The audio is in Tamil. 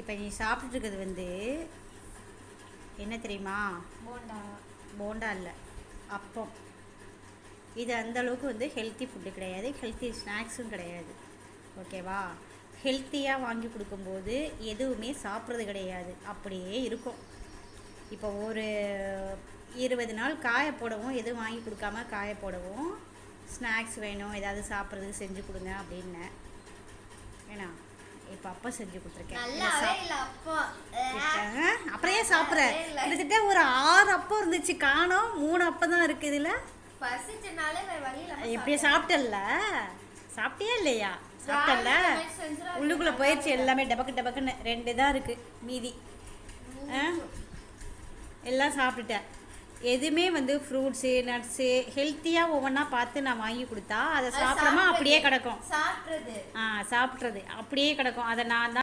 இப்போ நீ சாப்பிட்டுட்டு இருக்கிறது வந்து என்ன தெரியுமா? போண்டா இல்லை, அப்பம். இது அந்தளவுக்கு வந்து ஹெல்த்தி ஃபுட்டு கிடையாது, ஹெல்த்தி ஸ்நாக்ஸும் கிடையாது. ஓகேவா? ஹெல்த்தியாக வாங்கி கொடுக்கும்போது எதுவுமே சாப்பிட்றது கிடையாது, அப்படியே இருக்கும். இப்போ ஒரு 20 நாள் காய போடவும், எதுவும் வாங்கி கொடுக்காம காய போடவும், ஸ்நாக்ஸ் வேணும் ஏதாவது சாப்பிட்றதுக்கு செஞ்சு கொடுங்க அப்படின்னேன். ஏன்னா இப்போ அப்பா செஞ்சு கொடுத்துருக்கேன். அப்புறம் ஏன் சாப்பிட்ற? கிட்டத்தட்ட ஒரு 6 அப்பம் இருந்துச்சு, காணோம் 3 அப்பம் தான் இருக்குது. இதில் இப்படியே சாப்பிட்டல்ல? சாப்பிட்டியா இல்லையா? சாப்பிட்டல்ல? உள்ளுக்குள்ளே போயிடுச்சு எல்லாமே, டபக்கு டபக்குன்னு 2 தான் இருக்குது மீதி. எல்லாம் சாப்பிட்டுட்டேன். எதுவுமே வந்து ஃப்ரூட்ஸு நட்ஸு ஹெல்த்தியாக ஒவ்வொன்றா பார்த்து நான் வாங்கி கொடுத்தா அதை சாப்பிடாம அப்படியே கிடக்கும். சாப்பிட்றது அப்படியே கிடக்கும். அதை நான் தான்